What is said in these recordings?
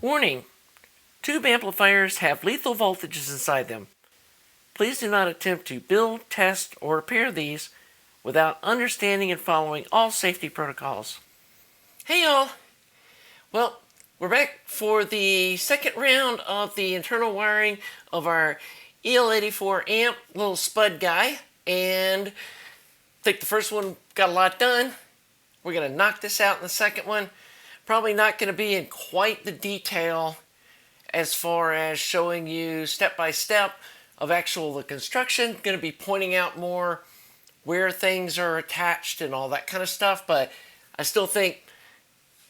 Warning: tube amplifiers have lethal voltages inside them. Please do not attempt to build, test, or repair these without understanding and following all safety protocols. Hey y'all! Well, we're back for the second round of the internal wiring of our EL84 amp, little spud guy, and I think the first one got a lot done. We're going to knock this out in the second one. Probably not going to be in quite the detail as far as showing you step by step of the construction. Going to be pointing out more where things are attached and all that kind of stuff, but I still think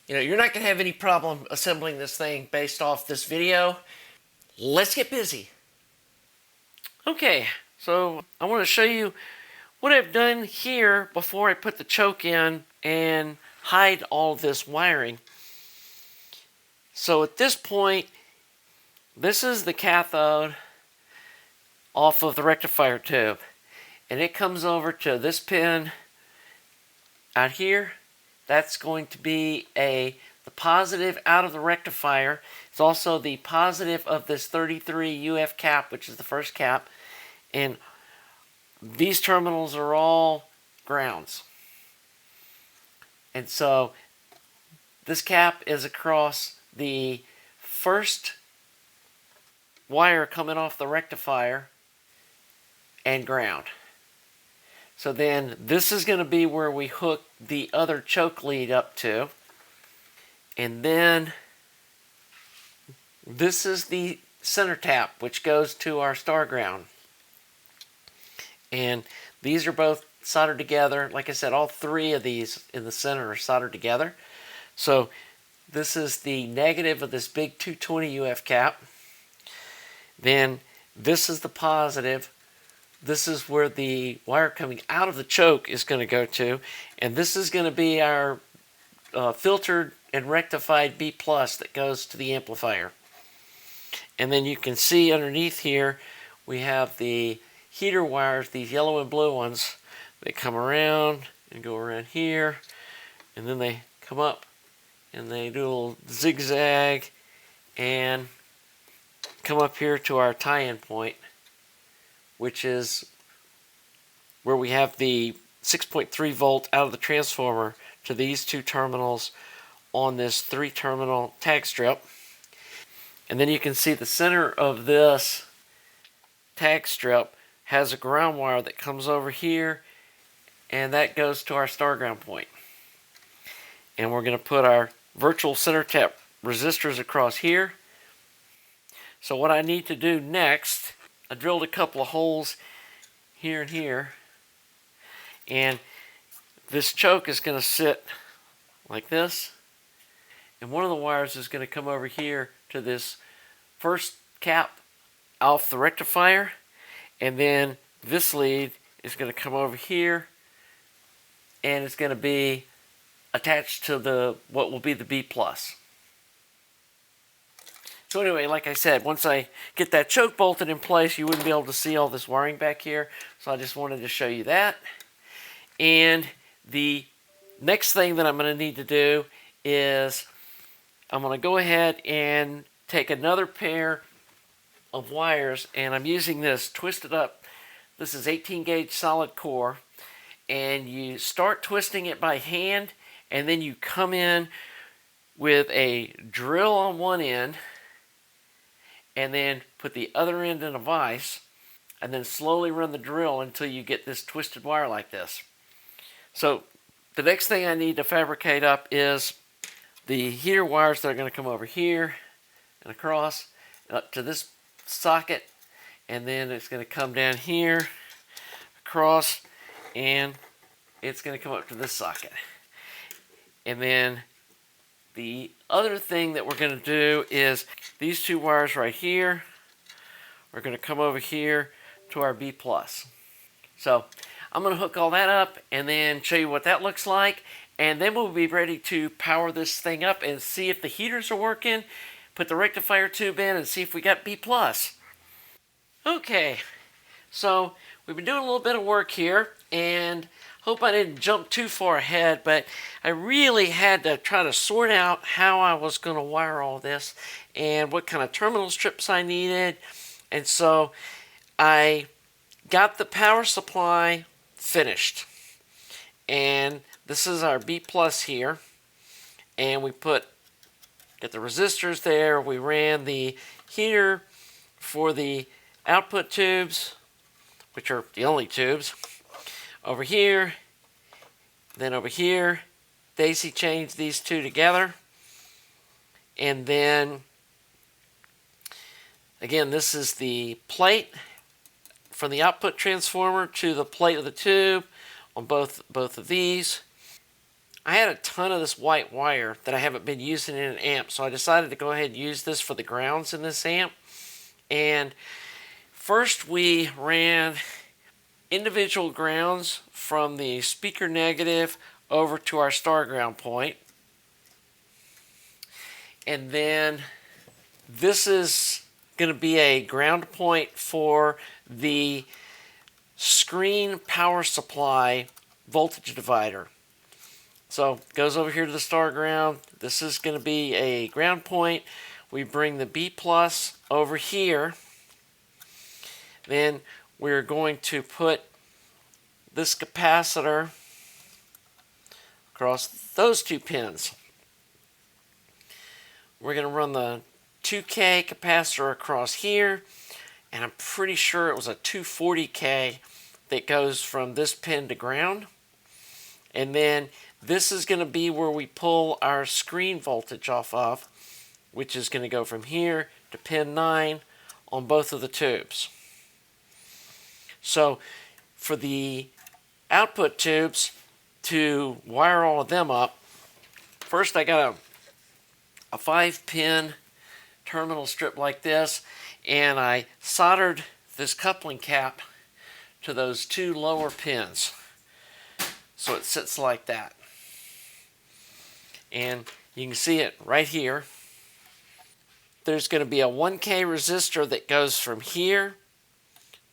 you're not going to have any problem assembling this thing based off this video. Let's get busy. Okay, so I want to show you what I've done here before I put the choke in and hide all of this wiring. So at this point, this is the cathode off of the rectifier tube, and it comes over to this pin out here. That's going to be the positive out of the rectifier. It's also the positive of this 33 UF cap, which is the first cap, and these terminals are all grounds. And so this cap is across the first wire coming off the rectifier and ground. So then this is going to be where we hook the other choke lead up to. And then this is the center tap, which goes to our star ground. And these are both soldered together. Like I said, all three of these in the center are soldered together. So this is the negative of this big 220 UF cap. Then this is the positive. This is where the wire coming out of the choke is going to go to. And this is going to be our filtered and rectified B+ that goes to the amplifier. And then you can see underneath here we have the heater wires, these yellow and blue ones. They come around and go around here, and then they come up and they do a little zigzag and come up here to our tie-in point, which is where we have the 6.3 volt out of the transformer to these two terminals on this 3-terminal tag strip. And then you can see the center of this tag strip has a ground wire that comes over here, and that goes to our star ground point. And we're going to put our virtual center tap resistors across here. So what I need to do next, I drilled a couple of holes here and here, and this choke is going to sit like this, and one of the wires is going to come over here to this first cap off the rectifier, and then this lead is going to come over here, and it's going to be attached to what will be the B+. So anyway, like I said, once I get that choke bolted in place, you wouldn't be able to see all this wiring back here. So I just wanted to show you that. And the next thing that I'm going to need to do is I'm going to go ahead and take another pair of wires, and I'm using this twisted up. This is 18 gauge solid core, and you start twisting it by hand, and then you come in with a drill on one end, and then put the other end in a vise, and then slowly run the drill until you get this twisted wire like this. So the next thing I need to fabricate up is the heater wires that are going to come over here and across and up to this socket, and then it's going to come down here across, and it's going to come up to this socket. And then the other thing that we're going to do is these two wires right here are going to come over here to our B+. So I'm going to hook all that up and then show you what that looks like, and then we'll be ready to power this thing up and see if the heaters are working, put the rectifier tube in, and see if we got B+. Okay, so we've been doing a little bit of work here, and hope I didn't jump too far ahead, but I really had to try to sort out how I was going to wire all this and what kind of terminal strips I needed. And so I got the power supply finished. And this is our B plus here. And we got the resistors there. We ran the heater for the output tubes, which are the only tubes, over here, then over here. Daisy chained these two together. And then, again, this is the plate from the output transformer to the plate of the tube on both of these. I had a ton of this white wire that I haven't been using in an amp, so I decided to go ahead and use this for the grounds in this amp. And first we ran individual grounds from the speaker negative over to our star ground point. And then this is going to be a ground point for the screen power supply voltage divider. So it goes over here to the star ground. This is going to be a ground point. We bring the B plus over here. Then we're going to put this capacitor across those two pins. We're going to run the 2K capacitor across here, and I'm pretty sure it was a 240K that goes from this pin to ground. And then this is going to be where we pull our screen voltage off of, which is going to go from here to pin 9 on both of the tubes. So for the output tubes, to wire all of them up, first I got a 5-pin terminal strip like this, and I soldered this coupling cap to those two lower pins so it sits like that. And you can see it right here. There's going to be a 1K resistor that goes from here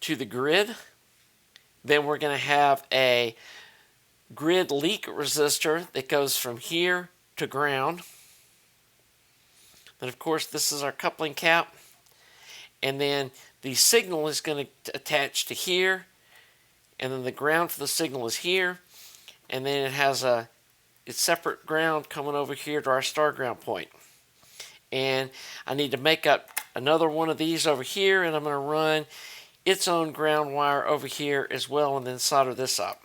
to the grid. Then we're going to have a grid leak resistor that goes from here to ground. Then of course this is our coupling cap. And then the signal is going to attach to here. And then the ground for the signal is here. And then it has its separate ground coming over here to our star ground point. And I need to make up another one of these over here, and I'm going to run its own ground wire over here as well, and then solder this up.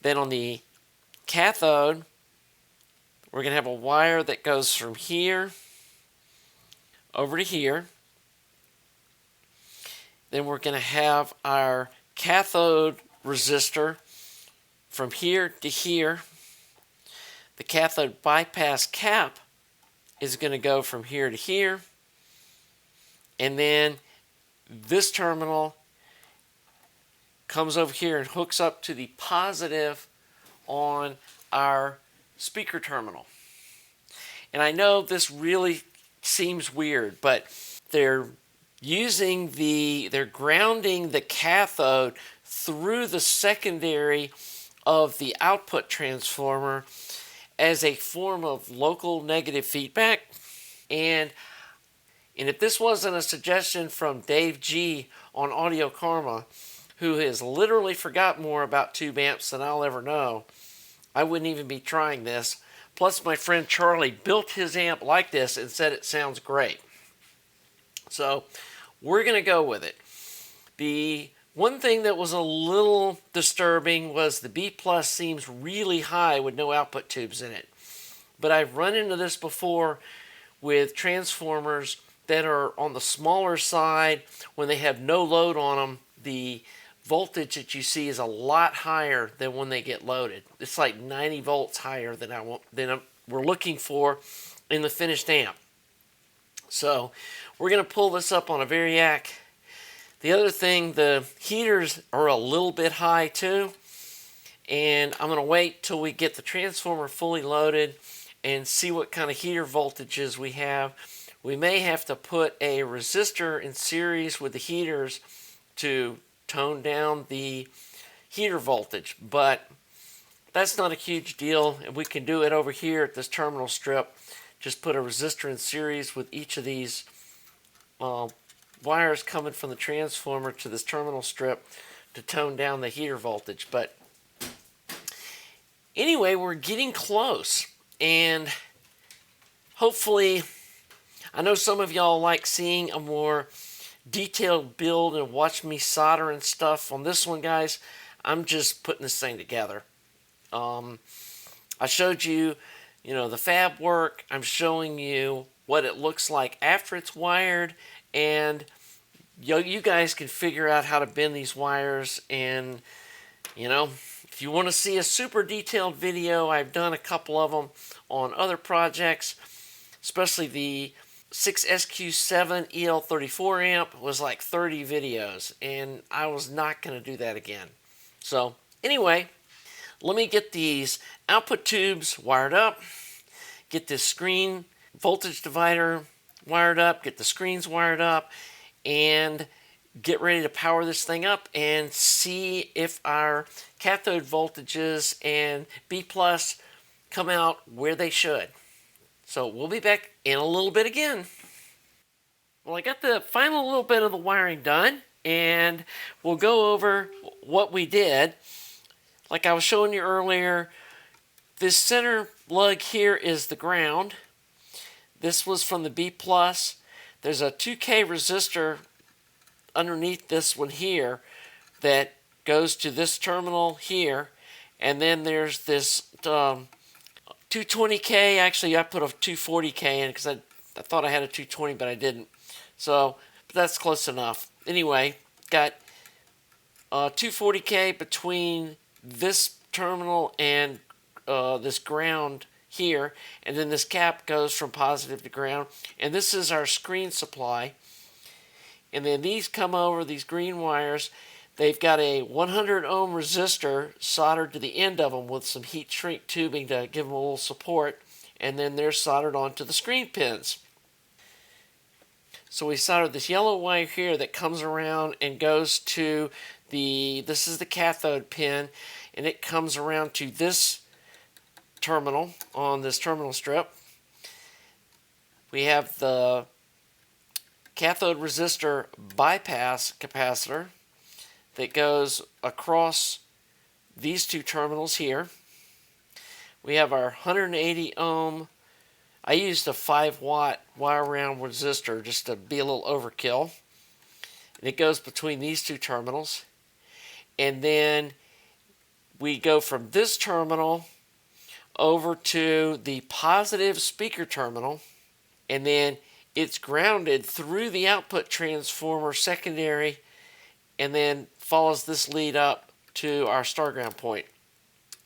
Then on the cathode, we're going to have a wire that goes from here over to here. Then we're going to have our cathode resistor from here to here. The cathode bypass cap is going to go from here to here. And then this terminal comes over here and hooks up to the positive on our speaker terminal. And I know this really seems weird, but they're grounding the cathode through the secondary of the output transformer as a form of local negative feedback. And if this wasn't a suggestion from Dave G on Audio Karma, who has literally forgot more about tube amps than I'll ever know, I wouldn't even be trying this. Plus my friend Charlie built his amp like this and said it sounds great. So we're going to go with it. The one thing that was a little disturbing was the B plus seems really high with no output tubes in it. But I've run into this before with transformers that are on the smaller side. When they have no load on them, the voltage that you see is a lot higher than when they get loaded. It's like 90 volts higher than we're looking for in the finished amp. So we're going to pull this up on a Variac. The other thing, the heaters are a little bit high too, and I'm going to wait till we get the transformer fully loaded and see what kind of heater voltages we have. We may have to put a resistor in series with the heaters to tone down the heater voltage, but that's not a huge deal, and we can do it over here at this terminal strip. Just put a resistor in series with each of these wires coming from the transformer to this terminal strip to tone down the heater voltage. But anyway, we're getting close, and hopefully, I know some of y'all like seeing a more detailed build and watch me solder and stuff. On this one, guys, I'm just putting this thing together. I showed you, the fab work. I'm showing you what it looks like after it's wired, and you guys can figure out how to bend these wires. And if you want to see a super detailed video, I've done a couple of them on other projects, especially the 6SQ7 EL34 amp was like 30 videos, and I was not going to do that again. So anyway, let me get these output tubes wired up, get this screen voltage divider wired up, get the screens wired up, and get ready to power this thing up and see if our cathode voltages and B+ come out where they should. So we'll be back in a little bit again. Well, I got the final little bit of the wiring done, and we'll go over what we did. Like I was showing you earlier, this center lug here is the ground. This was from the B+. There's a 2K resistor underneath this one here that goes to this terminal here, and then there's this 220K. Actually, I put a 240K in because I thought I had a 220, but I didn't. So, but that's close enough. Anyway, got 240K between this terminal and this ground here, and then this cap goes from positive to ground, and this is our screen supply. And then these come over, these green wires, they've got a 100 ohm resistor soldered to the end of them with some heat shrink tubing to give them a little support, and then they're soldered onto the screen pins. So we soldered this yellow wire here that comes around and goes to this is the cathode pin, and it comes around to this terminal on this terminal strip. We have the cathode resistor bypass capacitor that goes across these two terminals here. We have our 180 ohm, I used a 5-watt wire round resistor just to be a little overkill. And it goes between these two terminals. And then we go from this terminal over to the positive speaker terminal, and then it's grounded through the output transformer secondary, and then follows this lead up to our star ground point.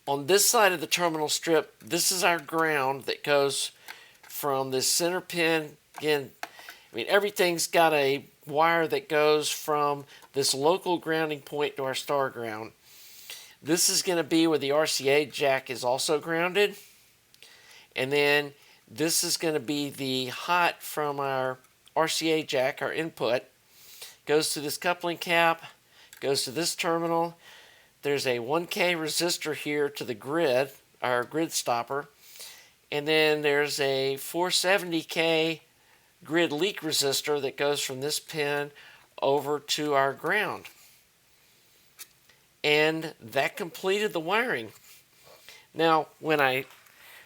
On this side of the terminal strip, this is our ground that goes from this center pin. Again, everything's got a wire that goes from this local grounding point to our star ground. This is going to be where the RCA jack is also grounded. And then this is going to be the hot from our RCA jack, our input. Goes to this coupling cap, goes to this terminal. There's a 1K resistor here to the grid, our grid stopper. And then there's a 470K grid leak resistor that goes from this pin over to our ground. And that completed the wiring. Now, when I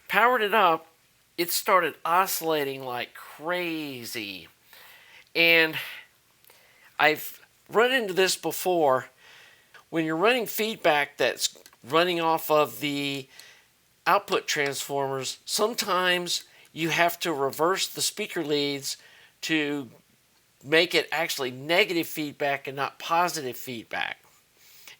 powered it up, it started oscillating like crazy. And I've run into this before. When you're running feedback that's running off of the output transformers, sometimes you have to reverse the speaker leads to make it actually negative feedback and not positive feedback.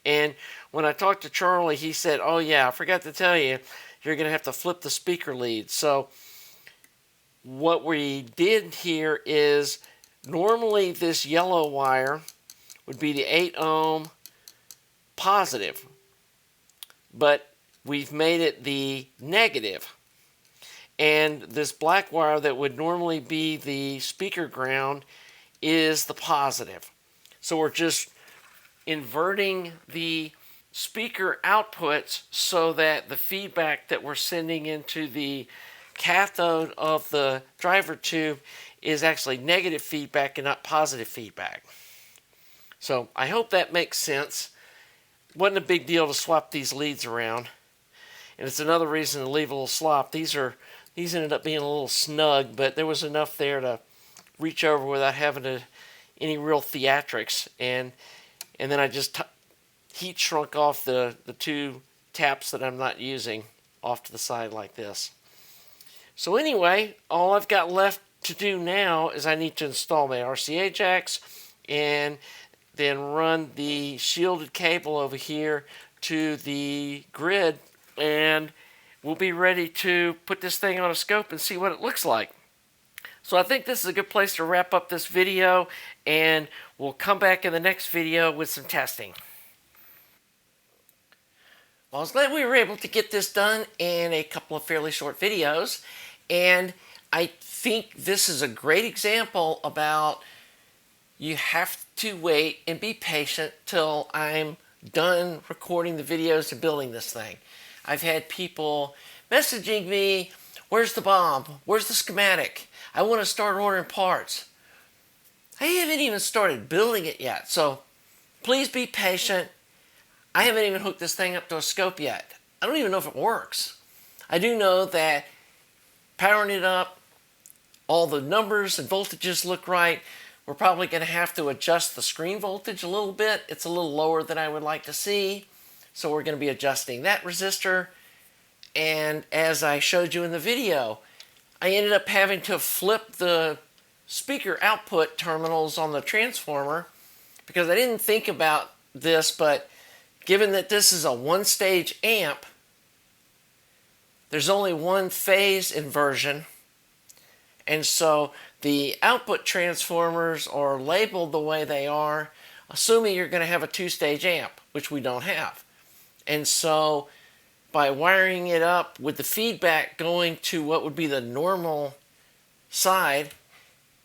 And when I talked to Charlie, he said, oh yeah, I forgot to tell you, you're going to have to flip the speaker lead. So what we did here is, normally this yellow wire would be the 8 ohm positive, but we've made it the negative. And this black wire that would normally be the speaker ground is the positive. So we're just inverting the speaker outputs so that the feedback that we're sending into the cathode of the driver tube is actually negative feedback and not positive feedback. So I hope that makes sense. Wasn't a big deal to swap these leads around, and it's another reason to leave a little slop. These ended up being a little snug, but there was enough there to reach over without having any real theatrics. And then I just heat shrunk off the two taps that I'm not using off to the side like this. So anyway, all I've got left to do now is I need to install my RCA jacks and then run the shielded cable over here to the grid, and we'll be ready to put this thing on a scope and see what it looks like. So I think this is a good place to wrap up this video, and we'll come back in the next video with some testing. Well, I was glad we were able to get this done in a couple of fairly short videos, and I think this is a great example about you have to wait and be patient till I'm done recording the videos and building this thing. I've had people messaging me, where's the BOM? Where's the schematic? I want to start ordering parts. I haven't even started building it yet, so please be patient. I haven't even hooked this thing up to a scope yet. I don't even know if it works. I do know that powering it up, all the numbers and voltages look right. We're probably going to have to adjust the screen voltage a little bit. It's a little lower than I would like to see, so we're going to be adjusting that resistor. And as I showed you in the video, I ended up having to flip the speaker output terminals on the transformer because I didn't think about this, but given that this is a one-stage amp, there's only one phase inversion, and so the output transformers are labeled the way they are, assuming you're going to have a two-stage amp, which we don't have. And so by wiring it up with the feedback going to what would be the normal side,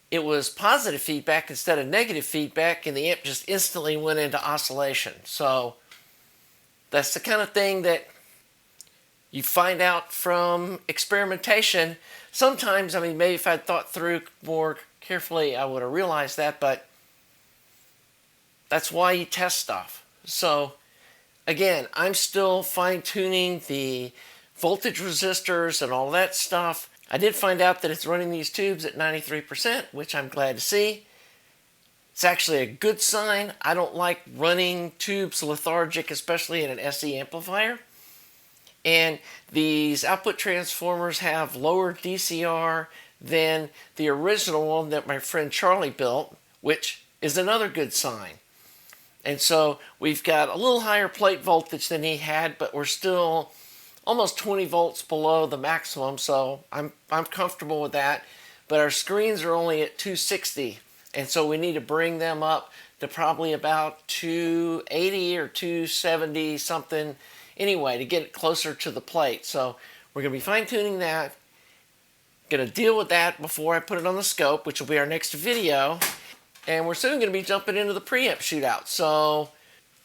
it was positive feedback instead of negative feedback, and the amp just instantly went into oscillation. So that's the kind of thing that you find out from experimentation. Sometimes, I mean, maybe if I'd thought through more carefully, I would have realized that, but that's why you test stuff. So again, I'm still fine-tuning the voltage resistors and all that stuff. I did find out that it's running these tubes at 93%, which I'm glad to see. It's actually a good sign. I don't like running tubes lethargic, especially in an SE amplifier. And these output transformers have lower DCR than the original one that my friend Charlie built, which is another good sign. And so we've got a little higher plate voltage than he had, but we're still almost 20 volts below the maximum, so I'm comfortable with that. But our screens are only at 260, and so we need to bring them up to probably about 280 or 270 something anyway to get it closer to the plate. So we're going to be fine-tuning that. Going to deal with that before I put it on the scope, which will be our next video. And we're soon going to be jumping into the preamp shootout. So,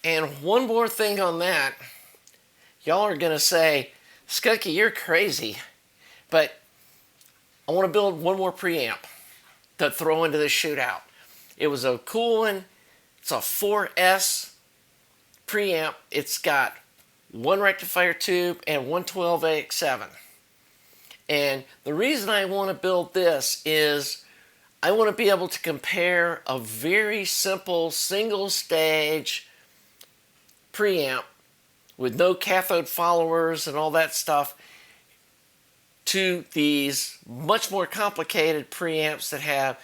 and one more thing on that. Y'all are going to say, Skunky, you're crazy. But I want to build one more preamp to throw into this shootout. It was a cool one. It's a 4S preamp. It's got one rectifier tube and one 12AX7. And the reason I want to build this is I want to be able to compare a very simple single stage preamp with no cathode followers and all that stuff to these much more complicated preamps that have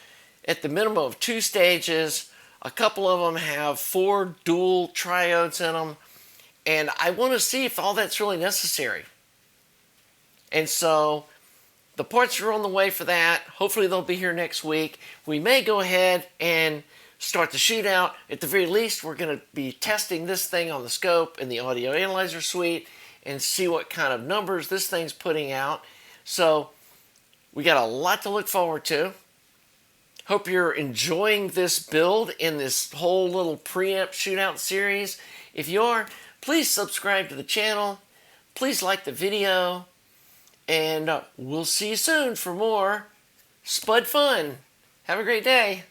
at the minimum of 2 stages. A couple of them have 4 dual triodes in them, and I want to see if all that's really necessary. And so the parts are on the way for that. Hopefully they'll be here next week. We may go ahead and start the shootout. At the very least, we're going to be testing this thing on the scope in the audio analyzer suite and see what kind of numbers this thing's putting out. So we got a lot to look forward to. Hope you're enjoying this build in this whole little preamp shootout series. If you are, Please subscribe to the channel. Please like the video. And we'll see you soon for more Spud fun. Have a great day.